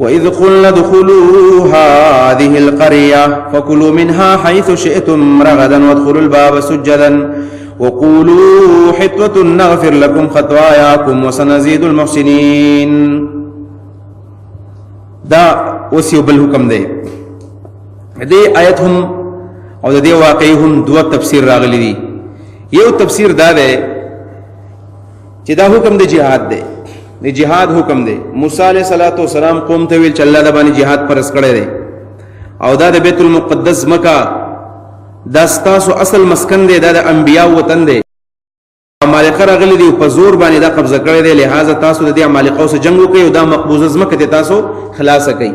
وَإِذْ قُلْنَا ادْخُلُوا هَٰذِهِ الْقَرْيَةَ فَكُلُوا مِنْهَا حَيْثُ شِئْتُمْ رَغَدًا وَادْخُلُوا الْبَابَ سُجَّدًا وَقُولُوا حِطْوَةٌ نَغْفِرْ لَكُمْ خَطَايَاكُمْ وَسَنَزِيدُ الْمُحْسِنِينَ. دا وسیو بل حکم دے. دې آیت هم او د دې واقعي هم دوه تفسیر راغلي دي. یو تفسیر دا ده چې دا حکم د جهاد دی، د جهاد حکم دی. موسی علیہ الصلوۃ والسلام قوم ته ویل چې الله د باندې جهاد فرض کړی دی او دا د بیت المقدس مکه دا ستاسو اصل مسکن دی، دا د انبیاء وطن دی. عمالقه راغلي دي په زور باندې دا قبضه کړی دی، لہذا تاسو د دې عمالقو سره جنگ وکړئ او دا مقبوضه ځمکه ته تاسو خلاص کړئ.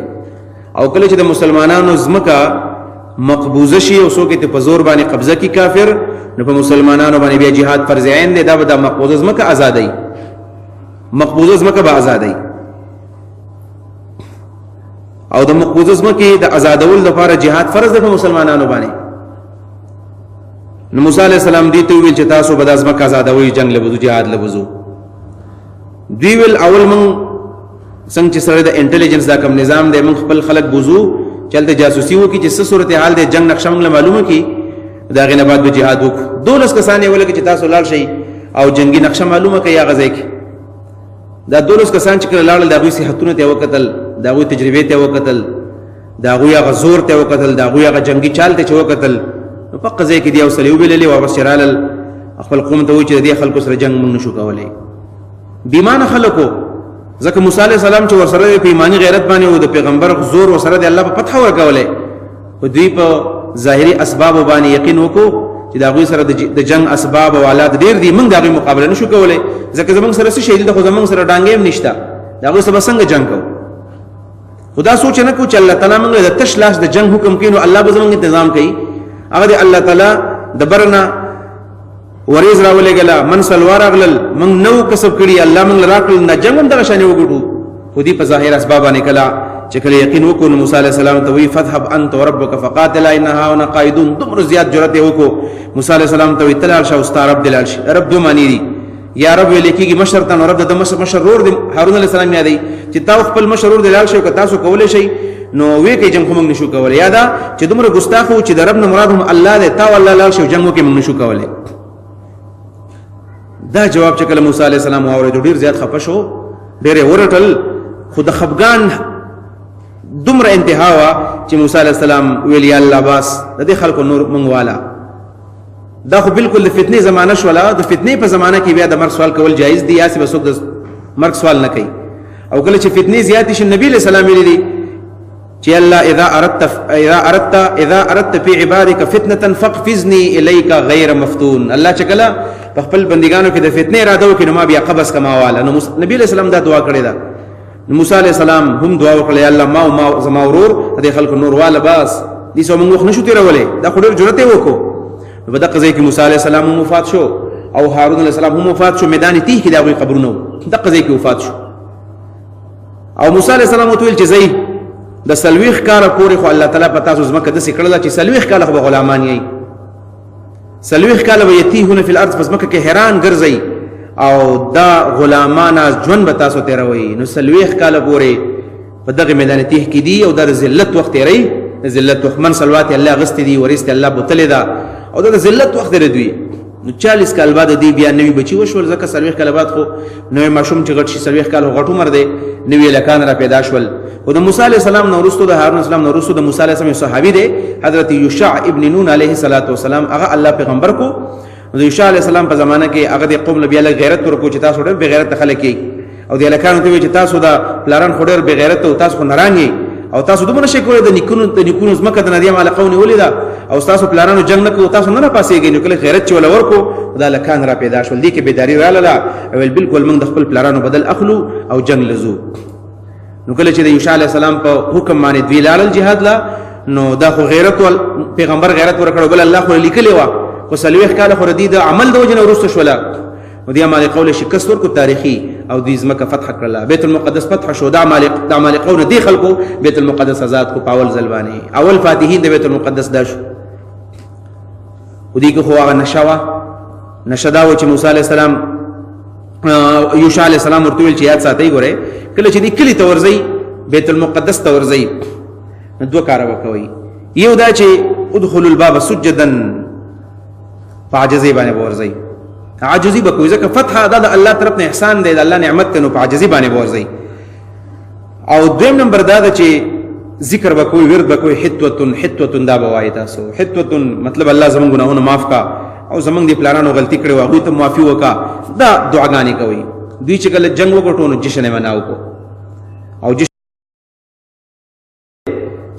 او کله چې د مسلمانانو ځمکه مقبوضه شي او څوک ته په زور باندې قبضه کی کافر، نو په مسلمانانو باندې بیا جهاد فرض عین دی. دا به د مقبوضه ځمکه آزادای، مقبوضه ځمکه به آزادای. او د مقبوضه ځمکه د آزادول لپاره جهاد فرض دی په مسلمانانو باندې. نو موسی علیہ السلام دی ته ویل چې تاسو به د ځمکه آزادوي، جنگ لبوزو، جهاد لبوزو. دی ویل اول من څنګه چې سره د انټيليجنس دا کوم نظام دی، من خپل خلک بوزو چلته جاسوسي وکي چې څه صورتحال دی، جنگ نقشه موږ معلومه کی، دا غینه بعد به جهاد وک. 12 کسان ولکه چې تاسو لاړ شئ او جنگي نقشه معلومه کوي یا غزا کې. دا 12 کسان چې کله لاړل دا غوي صحتونه ته وکتل، دا غوي تجربه ته وکتل، دا غوي غزور ته وکتل، دا غوي جنگي چال ته وکتل. نو په قضیه کې دی او سلیو بللی واپس چرال خپل قوم ته وی چې دې خلکو سره جنگ موږ نشو کولای. بیمانه خلکو ځکه موسی علیہ السلام چې ورسره په ایمانی غیرت باندې او د پیغمبر زور ورسره دی الله په فتح ورکولې، او دوی په ظاهري اسباب باندې یقین وکړو چې دا غوي سره د جنگ اسباب او آلات ډیر دي، موږ دغه مقابله نشو کولای ځکه زمونږ سره څه شي د خو زمونږ سره ډانګې نشته، دا غوي سره څنګه جنگ کوو. خدا سوچ نه کو چې الله تعالی موږ د تش لاس د جنگ حکم کینو، الله به زمونږ تنظیم کوي. هغه الله تعالی د برنا وریز راولې غلا من سلوار اغلل من نو کسب کړي، الله موږ راکړل نه جنگم دغه شانې وګړو. خو دې په ظاهر اسباب باندې کلا چې کله یقین وکړو موسی علیہ السلام ته وی فذهب انت وربك فقاتلا انها هنا قائدون. دمر زیات جرأت وکړو موسی علیہ السلام ته وی تلال شو استاد رب دلال شي، رب دو معنی دي یا رب لیکيږي مشر ته، رب د مشرور دي هارون علیہ السلام یادي چې تاسو خپل مشرور دلال شي او تاسو کولای شي نو وی کې جنگ موږ نشو کولای. یادا چې دومره ګستاخو چې د رب نه مراد هم الله دې تا والله لال شي جنگ کې موږ نشو کولای. دا جواب چې کله موسی علیہ السلام اورید ډیر زیات خپه شو، ډیر ورټل. خود خفغان دومره انتها وا چې موسی علیہ السلام ویل یا الله باس د دې خلکو نور مونږ والا. دا خو بالکل د فتنې زمانہ شولا، د فتنې په زمانہ کې بیا د مرګ سوال کول جایز دی، یا څه بسوک د مرګ سوال نه کوي. او کله چې فتنې زیات شي نبی علیہ السلام ویلي چې الله اذا اردت في عبادك فتنه فاقفزني اليك غير مفتون. الله چې کله په خپل بندګانو کې د فتنې اراده وکړي نو ما بیا قبض کما والا. نو نبی علیہ السلام دا دعا کړې ده. موسی علیہ السلام هم دعا وکړه الله ما زما ورور دې خلکو نور والا باس دې سو موږ نشو تیرولې. دا خو ډېر جرأت وکړو. په دغه ځای کې موسی علیہ السلام هم وفات شو او هارون علیہ السلام هم وفات شو، میدان تیه کې دا غوي قبرونه دغه ځای کې وفات شو. او موسی علیہ السلام وتویل چې زئی د سلويخ کار پورې خو الله تعالی پتا سو زمکه د سکړه چې سلويخ کاله خو غلامان یې، سلويخ کاله ويتيهون فی الارض، پس مکه کې حیران ګرځي او دا غلامان از ژوند به تاسو تیروي. نو سلويخ کاله پورې په دغه میدان تیه کې دی او د ذلت وخت یې ذلت وخت من سلوات الله غست دي ورست الله بوتل دا او د ذلت وخت لري دوی. نو 40 کال بعد دی بیا نوی بچی وشول، ځکه سلويخ کال بعد خو نوې ماشوم چې غټ شي سلويخ کال غټ عمر دی، نوی لکان را پیدا شول. او د موسی علیہ السلام نو رسول د هارون السلام نو رسول د موسی علیہ السلام صحابي دی حضرت یوشع ابن نون علیه السلام، هغه الله پیغمبر کو. د یوشع علیہ السلام په زمانہ کې هغه د قوم بیا له غیرت ورکو چې تاسو ډېر بغیرت خلک کی، او د لکان ته چې تاسو دا پلاران خډر بغیرت او تاسو نرانګي او تاسو دومره شي کوله د نیکونو زمکه د ندیم علی قوم ولیدا او تاسو پلارانو جنگ نه کو، تاسو نه پاسېږئ. نو کله غیرت چې ولا ورکو دا لکان را پیدا شول. دي کې بيداری را لاله او بالکل موږ د خپل پلارانو بدل اخلو او جنگ لزو. نو کله چې د یوشع علی السلام په حکم باندې دوی لاړل جهاد لا، نو دا خو غیرت ول پیغمبر غیرت ورکړو، بل الله خو لیکلی وا خو سلويخ کاله خو ردی د عمل د وجنه ورسته شولا. و دې عمل قول شکست ورکو تاریخي او دې زمکه فتح کړل، بیت المقدس فتح شو. د عمل قول دې خلکو بیت المقدس آزاد کو پاول زلبانی اول فاتحین د بیت المقدس داش. و دې کو هغه نشدا و چې موسی علی السلام یوشع علیہ السلام ورته ویل چې یاد ساتي ګوره کله چې دې کلی ته ورځي بیت المقدس ته ورځئ نو دوه کاره وکوئ. یو دا چې ادخلوا الباب سجدا په عاجزۍ باندې به ورځئ، عاجزي به کوئ ځکه فتح دا د الله طرف نه احسان دی، د الله نعمت دی، نو په عاجزي باندې به ورځئ. او دویم نمبر دا ده چې ذکر به کوئ، ورد به کوئ، حتوتن حتوتن دا به وایي تاسو. حتوتن مطلب الله زمونږ ګناهونه معاف کا او زمونږ د پلانانو غلطي کړې وه هغوی ته معافي وکړه، دا دعاګانې کوئ. دوی چې کله جنګ وکړو نو جشن یې منا وکړو او جشن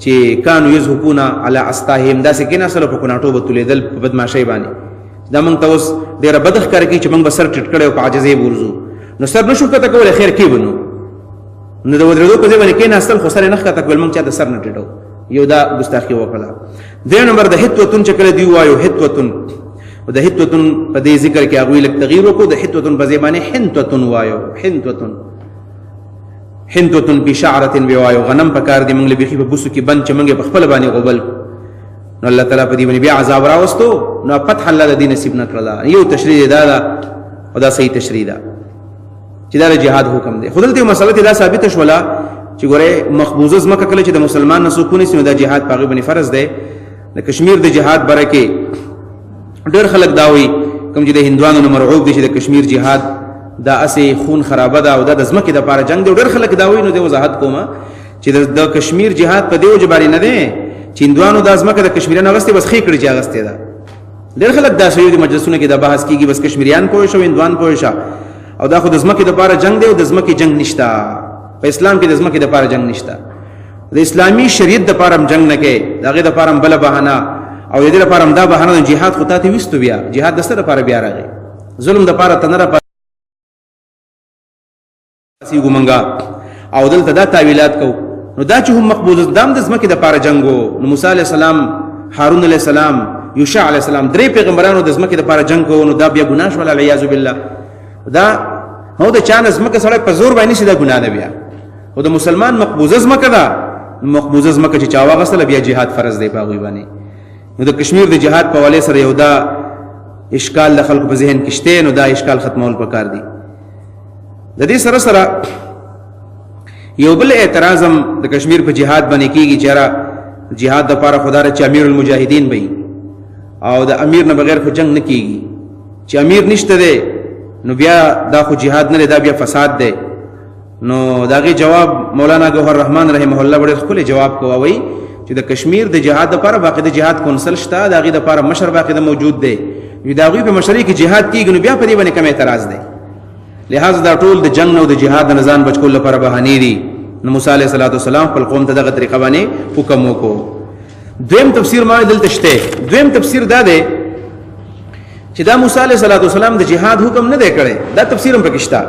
چې کانو یذهبون علی استاهم داسې کېناستلو په کوناټو به تولېدل په بدماشۍ باندې. دا موږ ته اوس ډېره بد ښکاره کوي چې موږ به سر ټیټ کړی او په عاجزۍ به ورځو، نو سر نه شو ښکته کولی خیر کې به نو د ودرېدو په ځای باندې کېناستل خو سر یې نه ښکته کول، موږ چا د سر نه ټیټو، یو دا ګستاخي وکړه. دویم نمبر د حتوتن چې کله دوی وایو حتوتن، او د حتوتن په دې ذکر کې هغوی لږ تغییر وکړو، د حتوتن په ځای باندې حنتوتن وایو. حنتوتن حنتوتن فی شعرة بیا وایو. غنم په کار دی موږ له بیخي په بوسو کې بند چې موږ یې په خپله باندې غوبل، نو الله تعالی په دې باندې بیا عذاب راوستو، نو فتح الله د دې نصیب نه کړله. یو تشریح دا ده او دا صحیح تشریح ده چې دا د جهاد حکم دی. خو دلته یو مسله دا ثابته شوله چې ګورئ مقبوضه ځمکه کله چې د مسلمان نه څوک ونیسي نو دا جهاد په هغې باندې فرض دی. د کشمیر د جهاد باره کې ډېر خلک دا وایي کوم چې د هندوانو نه مرعوب دي چې د کشمیر جهاد دا اسې خون خرابه ده او دا د ځمکې دپاره جنګ دی. ډېر خلک دا وایي، نو د وضاحت کومه چې د کشمیر جهاد په دې وجه باندې نه دی چې هندوانو دا ځمکه د کشمیریانو اغوستې بس ښې کړي چې اغوستې ده. ډېر خلک دا شوي دي مجلسونو کې دا بحث کېږي بس کشمیریان پوه شه هندوان پوه شه، او دا خو د ځمکې دپاره جنګ دی او د ځمکې جنګ نشته. په اسلام کې د ځمکې دپاره جنګ نشته. د اسلامي شریعت دپاره هم جنګ نه کوې، د هغې دپاره هم بله بهانه او د دې دپاره هم دا بهانه د جهاد خو تا ته ویستو. بیا جهاد د څه دپاره بیا راغی؟ ظلم دپاره ته نه راپاسېږو منګه او دلته دا تاویلات کوو. نو دا چې هم مقبوض دا هم د ځمکې دپاره جنګ و. نو موسی علیه السلام، هارون علیه السلام، یوشع علیه السلام، درې پیغمبرانو د ځمکې دپاره جنګ کوو، نو دا بیا ګناه شول والعیاذ بالله. دا هو د چا نه ځمکه سړی په زور باندې نیسي دا ګناه ده بیا. خو د مسلمان مقبوضه ځمکه ده، مقبوضه ځمکه چې چا واغستله بیا جهاد فرض دی په هغوی باندې. نو د کشمیر د جهاد په حوالې سره یو دا اشکال د خلکو په ذهن کې شته، نو دا اشکال ختمول پکار دی. د دې سره سره یو بل اعتراض هم د کشمیر په جهاد باندې کېږي چې یاره جهاد دپاره خو دا چې امیر المجاهدین به او د امیر نه بغیر خو جنګ نه کېږي. چې امیر نشته دی نو بیا دا خو جهاد نه دی، دا بیا فساد دی. نو د هغې جواب مولانا ګوهر رحمان رحمه الله ډېر ښکلی جواب کوه، وایي چې د کشمیر د جهاد دپاره باقاعده جهاد کونسل شته، د هغې دپاره مشر باقاعده موجود دی، د هغوی په مشرۍ کې جهاد کېږي، نو بیا په دې باندې کم اعتراض دی. لہذا دا ټول د جنګ او د جهاد نه ځان بچ کولو لپاره بهانې دي. نو موسی علیه السلام خپل قوم ته دغه طریقه باندې حکم وکړو. دویم تفسیر ما دلته شته. دویم تفسیر دا دی چې دا موسی علیه السلام د جهاد حکم نه دی کړی، دا تفسیر هم پکې شته.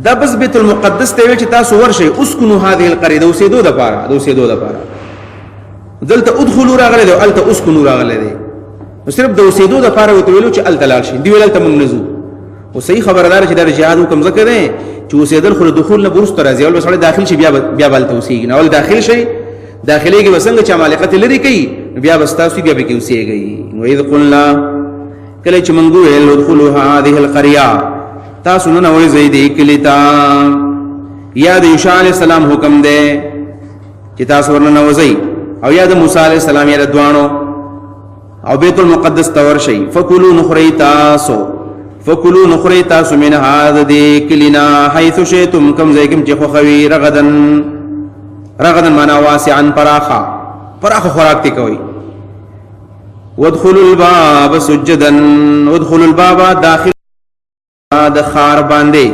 دا بس بیت المقدس ته ویل چې تاسو ورشئ اسکنوا هذه القريه، د اوسېدو دپاره، د اوسېدو دپاره. دلته ادخلوا راغلی دی او هلته اسکنوا راغلی دی، نو صرف د اوسېدو دپاره ورته ویلو چې هلته لاړ شئ. دوی ویل هلته موږ نه ځو. خو صحیح خبره دا ده چې دا د جهاد حکم ځکه دی چې اوسېدل خو له دخول نه وروسته راځي. اول به سړی داخل شي بیا به هلته اوسېږي، نو اول داخل شئ، داخلېږي به څنګه چې عمالقت لرې کوي بیا به ستاسو بیا به کې اوسېږئ. نو اذ قلنا کله چې موږ وویل ادخلوا هذه القريه، تاسو ننوځئ دې کلي ته. یا د یوشع علیه السلام حکم دی چې تاسو ورننوځئ، او یا د موسی علیه السلام یا د دواړو، او بیت المقدس ته ورشئ. فکلوا نخورئ تاسو من هذا دې کلینا حیث شئتم، کوم ځای کې چې خوښوي، رغدن معنا واسعا، پراخه خوراک تی کوئ. وادخلوا الباب سجدا، ادخلوا الباب داخل د خار باندې،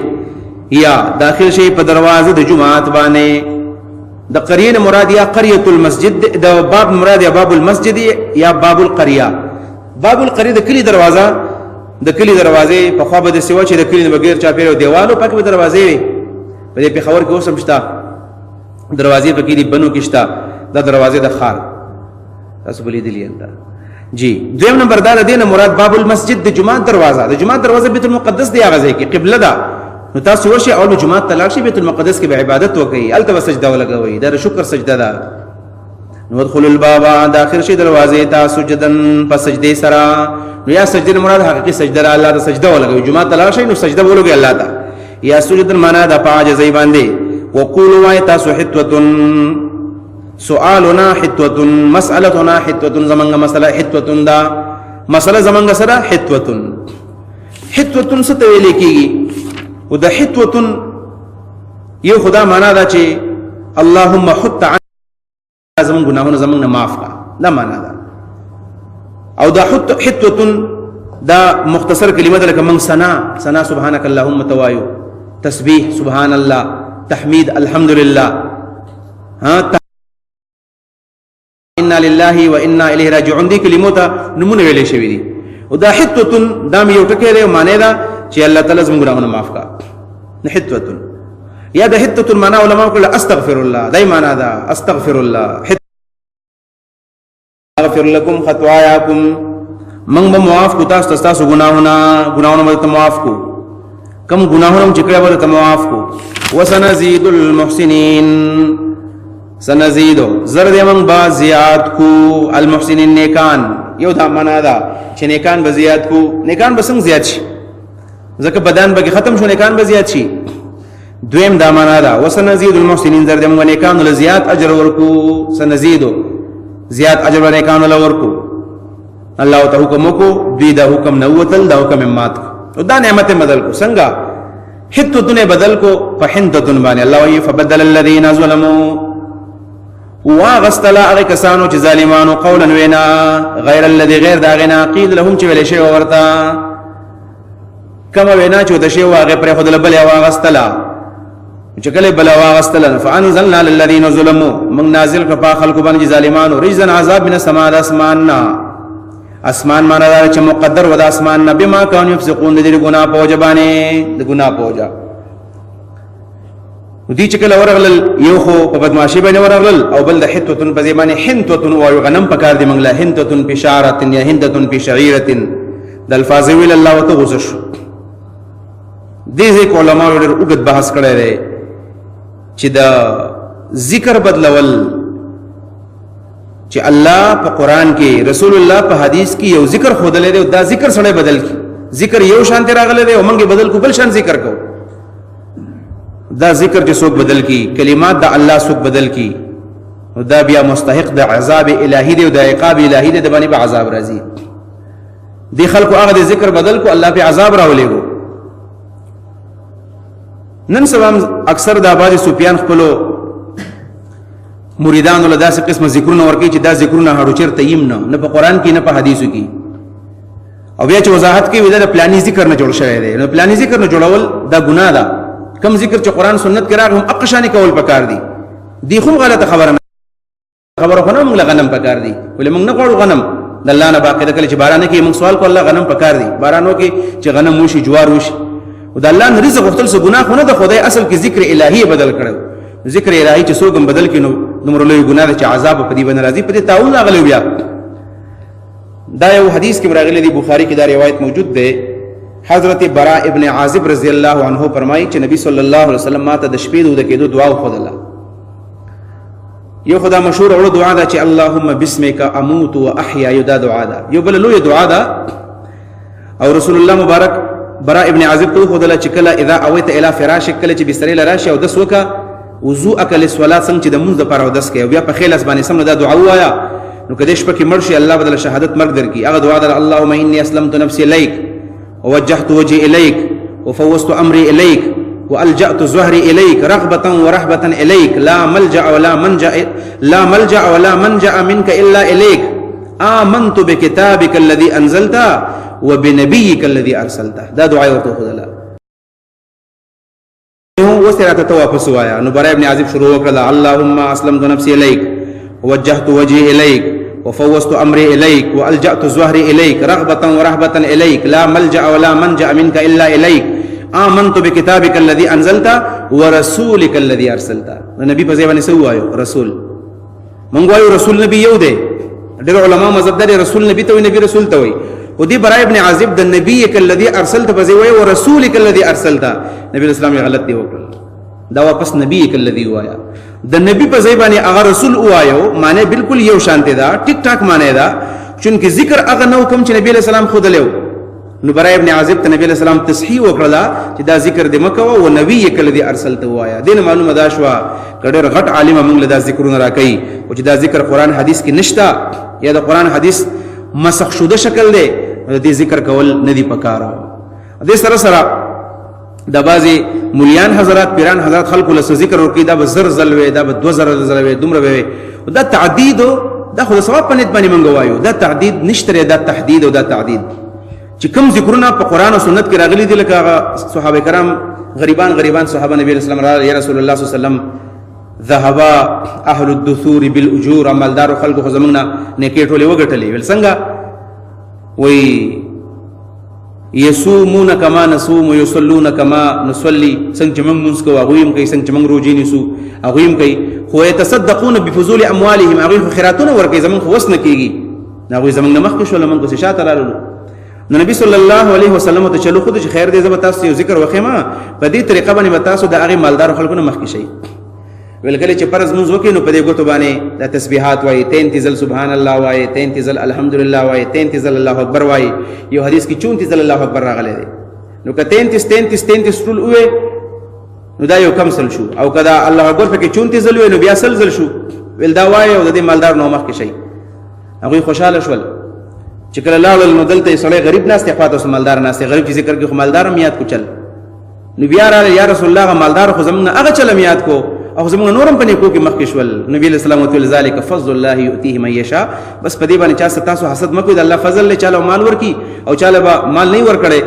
یا داخل شي په دروازه د جماعت باندې. د قریه مراد یا قریه المسجد، د باب مراد یا باب المسجد یا باب القریه. باب القریه د کلی دروازه، د کلی دروازه په خوا به د سیوا چې د کلی نه بغیر چاپیره دیوالو پکې به دروازې وي. په دې پېښور کې اوس هم شته دروازې، پکې دي بنو کې شته دا دروازې د خار، تاسو به لیدلي ده. جی دویم نمبر دا د دې نه مراد باب المسجد د جماعت دروازه. د جماعت دروازه بیت المقدس دی، هغه ځای کې قبله ده. نو تاسو ورشئ اول جماعت ته لاړ شئ، بیت المقدس کې به عبادت وکړئ، هلته به سجده ولګوئ، دا د شکر سجده ده. نو ادخلوا الباب، داخل شئ دروازې ته، سجدن په سجدې سره. نو یا سجده مراد حقیقي سجده ده، الله ته سجده ولګوئ. جماعت ته لاړ شئ نو سجده ولګوئ الله ته. یا سجدن معنا د په عاجزۍ باندې، وقولوا تاسو حتوتن سؤالنا حتوتن مسألتنا حتوتن زمانگا مسألة حتوتن دا مسألة زمانگا سرا حتوتن حتوتن ستویلی کی و دا حتوتن یو خدا مانا دا چه اللهم حت عنا زمان گناہونا زمانگا معاف کا دا مانا دا او دا حتوتن دا مختصر کلمه دا لکه من سنا سبحانك اللهم توایو تسبیح سبحان الله تحمید الحمدللہ انا لله و انا الیہ راجعون دی کلمو تا نمونه ویلې شوی دي او دا حتوتن دا یو ټکی دی معنی دا چې الله تعالی زموږ ګناهونه معاف کا حتوتن یا دا حتوتن معنا علماء کله استغفر الله دای معنا دا استغفر الله اغفر لكم خطاياكم من معاف کو تاسو گناهونه مت معاف کو کم گناهونه چې کړه ورته معاف کو وسنزيد المحسنين سنزيد زرد من با زیاد کو المحسنين نیکان یو دا معنا دا چې نیکان به زیاد کو نیکان به څنګه زیات شي ځکه بدن به ختم شو نیکان به زیات شي دویم دا معنا دا وسنزيد المحسنين زرد من نیکان له زیات اجر ورکو سنزيد زیات اجر نیکان له ورکو الله ته حکم کو دوی دا حکم نوتل دا حکم مات کو دا نعمت بدل کو څنګه حتتن بدل کو فحنتتن باندې الله وی فبدل الذين ظلموا واغستلا اغه کسانو چې ظالمانو قولا وینا غیر الذي غیر دا غنا قیل لهم چې ویل شی ورتا کما وینا چې د شی واغه پر خدل بل واغستلا چې کله بل واغستلا فانزلنا للذين ظلموا من نازل کپا خلق باندې ظالمانو رجزا عذاب من السماء اسماننا اسمان مانا دا چې مقدر و دا اسمان نه بما كانوا يفسقون دې ګناه پوجبانه د ګناه پوجا دې چې کله ورغل یو خو په بدمعشي باندې ورغل او بل د حتتن په زمانه حنتتن او غنم پکار دي منګله حنتتن په شعرت یا هندتن په شعيره د الفاظ ویل الله وتغوسش دې ځکه علماء ډېر وګت بحث کړی دی چې دا ذکر بدلول چې الله په قران کې رسول الله په حدیث کې یو ذکر خودلې دی دا ذکر سره بدل کی ذکر یو شان ته راغله دی او موږ بدل کو بل شان ذکر کو دا ذکر چې څوک بدل کی کلمات دا الله څوک بدل کی دا بیا مستحق د عذاب الهی دی او د عقاب الهی دی د باندې به عذاب راځي دی خلکو هغه ذکر بدل کو الله په عذاب راولېګو نن سبا اکثر د آباد سفیان خپلو مریدان له داسې قسم ذکرونه ورکی چې دا ذکرونه هړو چرته یم نه په قران کې نه په حدیثو کې او بیا چې وضاحت کوي دا پلاني ذکر نه جوړ شوی دی نو پلاني ذکر نه جوړول دا ګناه ده کم ذکر چې قران سنت کې راغلی هم اقشانی کول پکار دي دی خو غلطه خبره خبره موږ غنم پکار دي ولې موږ نه غواړو غنم د الله نه باقی د کله چې باران کې موږ سوال کو الله غنم پکار دي بارانو کې چې غنم وشي جوار وشي او د الله رزق وختل سو ګناه خو نه د خدای اصل کې ذکر الهی بدل کړو ذکر الهی چې سوګم بدل کینو نمبر لوی ګناه چې عذاب په دې باندې راځي په دې تعاون غلو بیا دا یو حدیث کې راغلی دی بخاری کې دا روایت موجود ده حضرت براء ابن عازب رضی الله عنه فرمایي چې نبی صلی الله علیه وسلم ماته د شپې د کېدو دعا وکړه یو خدا مشهور اورو دعا ده چې اللهم بسمک اموت واحیا یو دا دعا ده یو بل لوی دعا ده او رسول الله مبارک براء ابن عازب ته خدای چې کله اذا اویت الى فراشک کله چې بستر لراشه او د سوکا وضوء اکل الصلاه څنګه چې د منځ لپاره ودس کې بیا په خیل اسبانه سم دا دعا وایا نو کدی شپه کې مرشي الله بدل شهادت مرګ درکې هغه دعا ده اللهم اني اسلمت نفسي اليك ووجهت وجهي اليك وفوضت امري اليك والجأت ظهري اليك رغبه ورهبه اليك لا ملجأ ولا منجأ منك الا اليك آمنت بكتابك الذي انزلته وبنبيك الذي ارسلته دا دعا ورته خدای وسرات توافس وایا نو براء ابن عازب شروع وکړه اللهم اسلمت نفسي اليك ووجهت وجهي اليك وفوضت امري اليك والجأت ظهري اليك رغبه ورهبه اليك لا ملجأ ولا منجأ منك الا اليك آمنت بكتابك الذي انزلته ورسولك الذي ارسلته نبی په ځای باندې سو وایو رسول مونږ وایو رسول نبی یو دی ډېر علما مذهب دی رسول نبی ته وي نبی رسول ته وي او دی براء ابن عازب د نبیک الذي ارسلته په ځای وایو رسولک الذي ارسلته نبی اسلام غلط دی وکړ دا واپس نبیک الذي وایا د نبی په ځای باندې هغه رسول وایو معنی بالکل یو شانته دا ټیک ټاک معنی دا چونکه ذکر هغه نو کوم چې نبی علیہ السلام خود له نو برای ابن عازب ته نبی اسلام تصحیح وکړه چې دا ذکر دې مکوه او نبی کله دې ارسلته وایا. دین معلومه دا شو کډر غټ عالم موږ له دا ذکرونه راکړي او چې دا ذکر قران حدیث کې نشتا یا دا قران حدیث مسخ شوده شکل دی دې ذکر کول ندی پکاره. دې سره سره دا بازي مليان حضرات پیران حضرات خلق له ذکر ورکی دا بزر زلوي دا ب 2000 زلوي دومره وي دا تعدید دا خو ثواب پنځ باندې منغوایو. دا تعدید نشته، دا تحدید او دا تعدید چې کوم ذکرونه په قران او سنت کې راغلي دي لکه صحابه کرام غریبان صحابه نبی اسلام را یا رسول الله صلی الله علیه وسلم ذهب اهل الدثور بالاجور عملدار خلق خو زمونږه نیکي ټولې وګټلې ول څنګه وي يصومون كما نصوم ويصلون كما نصلي څنګه موږ موږ کوو هغه هم کوي څنګه موږ روزي نیسو هغه هم کوي خو يتصدقون بفضول اموالهم هغه خیراتونه ورکوي زمون خو وسنه کیږي هغه زمون مخ کې شو لمن کو شاته رالو نو نبی صلی الله علیه وسلم ته چلو خود خیر دې زب تاسو یو ذکر وخېما په دې طریقه باندې تاسو د هغه مالدار خلکو نه مخ کې شي ویل کله چې فرض منځ وکړي نو په دې ګوتو باندې د تسبیحات وایي 33 ځل سبحان الله وایي 33 ځل الحمدلله وایي 33 ځل الله اکبر وایي یو حدیث کې 34 ځل الله اکبر راغلی دی نو که 33 ټول وې نو دا یو کم سل شو او کدا الله اکبر پکې 34 ځل وې نو بیا سل ځل شو ویل دا وایي او د دې مالدار نو مخ کې شي هغه خوشاله شول چې کله لاړل نو دلته سړی غریب ناس ته خاطر مالدار ناس غریب چې ذکر کې خو مالدار هم یاد کو چل نو بیا را یا رسول الله مالدار خو زمونه هغه چل یاد کو او زموږ نورم پنې کو کې مخکشول نبی علیہ السلام وتعالى ذلك فضل الله يؤتيه من يشاء بس په دې باندې چا تاسو حسد مکو د الله فضل له چاله مال ورکی او چاله مال نه ور کړي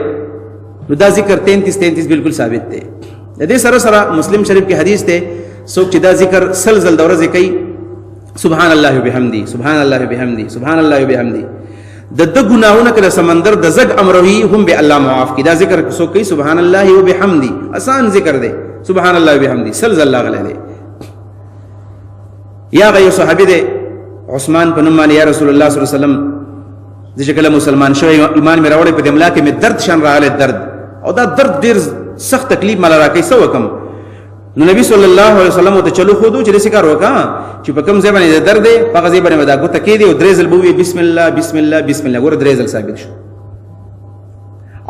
نو دا ذکر 33 بالکل ثابت دی. د دې سره سره مسلم شریف کې حدیث ته څوک چې دا ذکر سلسله دوره کوي سبحان الله وبحمدی سبحان الله وبحمدی سبحان الله وبحمدی د ګناهونه کله سمندر د زګ امروي هم به الله معاف کی. دا ذکر څوک کوي سبحان الله وبحمدی آسان ذکر دی سبحان الله وبحمدی سلسله الله غله دی. یا غير صحابي دي عثمان بن عمر يا رسول الله صلى الله عليه وسلم ځکه کله مسلمان شوی ایمان مې راوړی په دې ملا کې مې درد شان راغلی درد او دا درد ډیر سخت تکلیف مل راکې سو وکم نو نبی صلی الله علیه وسلم ته چلو خودو چې څه کار وکا چې په کوم ځای باندې درد دی په غزي باندې دا ګوت کې دی او درېزل بووي بسم الله بسم الله بسم الله ګور درېزل ثابت شو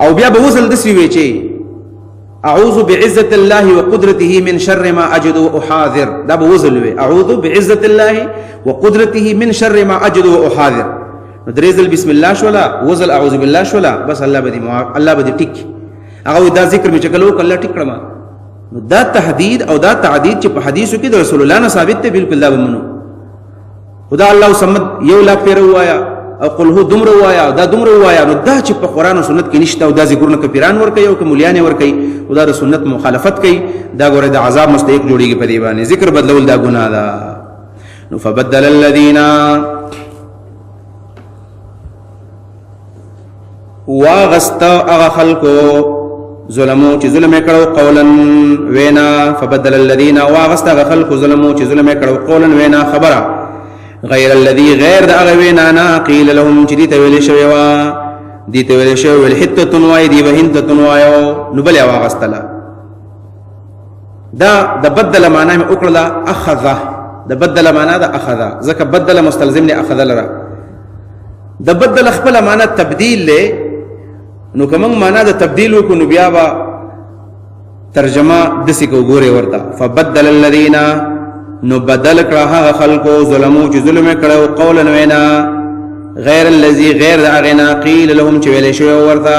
او بیا به وصل دسی وی چې اعوذ بعزة الله وقدرته من شر ما اجد واحاذر دا بوزل وی اعوذ بعزة الله وقدرته من شر ما اجد واحاذر درېزل بسم الله شولا وزل اعوذ بالله شولا بس الله بدی ټیک هغه دا ذکر می چکلو کله ټیک کړم دا تحدید او دا تعدید چې په حدیثو کې د رسول الله نه ثابت دی بالکل دا ومنو خدا الله صمد یو لا پیر وایا او قل هو دمر وایا دا دمر وایا نو دا چې په قران او سنت کې نشته او دا ذکرونه کفران ور کوي او کملیان ور کوي او دا سنت مخالفت کوي دا ګوره د عذاب مستحق جوړیږي په دی باندې ذکر بدلول دا ګناه ده. نو فبدل الذين واغست اغه خلقو ظلمو چې ظلم کړو قولا وینا فبدل الذين واغست اغه خلقو ظلمو چې ظلم کړو قولا وینا خبره غیر الذي غیر دا اغه وینا نا قیل لهم چې دي ته ویل شوی وا دي ته ویل شوی ول حتتن وای دی وهنتتن وایو نو بل واغستلا دا د بدل معنا مې وکړه اخذ د بدل معنا دا اخذ ځکه بدل مستلزم نه اخذ لرا د بدل خپل معنا تبديل له نو کوم معنا د تبديل کو نو بیا با ترجمه دسی کو ګوره ورتا فبدل الذين نو بدل کړه خلقو ظلمو چې ظلم کړو قولا وینا غیر الذي غیر اغنا قيل لهم چې ویل شو ورتا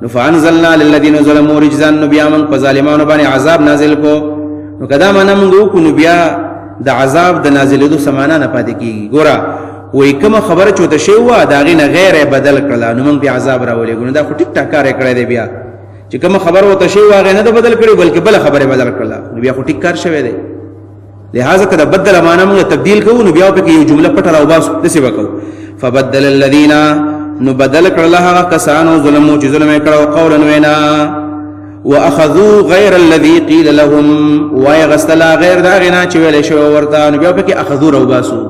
نو فانزلنا للذين ظلموا رجزا نو بیا من په ظالمانو باندې عذاب نازل کو نو کدا معنا موږ کو نو بیا د عذاب د نازلېدو سمانا نه پاتې کیږي ګوره وای کوم خبره چوته شی و دا غینه غیر بدل کړه نو موږ به عذاب راولې ګنه دا خو ټیک ټاک کار کړی دی بیا چې کوم خبره وته شی و غینه د بدل کړي بلکې بل خبره بدل کړه نو بیا خو ټیک کار شوی دی. لہذا کدا بدل معنا موږ تبديل کوو نو بیا په کې یو جمله پټه راو باس دسی وکاو فبدل الذين نو بدل کړه هغه کسانو ظلمو چې ظلم کړه قولا وینا واخذوا غير الذي قيل لهم ويغسل غير دا غنا چې ویل شو ورته نو بیا په کې اخذوا راو باسو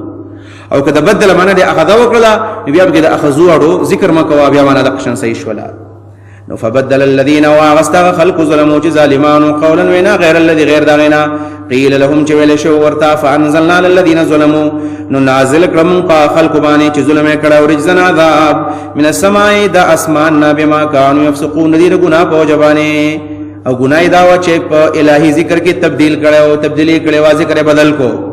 او کدا بدل معنا دی اخذوا وکړه نو بیا په کې د اخذوا اړو ذکر مکوا بیا معنا د قشن صحیح شولا نو فبدل الذين واغستغ خلق ظلموا ظالمان قولا وینا غیر الذي غیر داغنا قیل لهم چویل شو ورتا فانزلنا للذين ظلموا نو نازل کرم پا خلق بانی چ ظلم کړه ورجزن عذاب من السماء دا اسمان نا بما كانوا يفسقون دین گناہ په جبانی او گناہ دا و چې په الہی ذکر کې تبدیل کړه او تبدیلی کړه وا ذکر بدل کو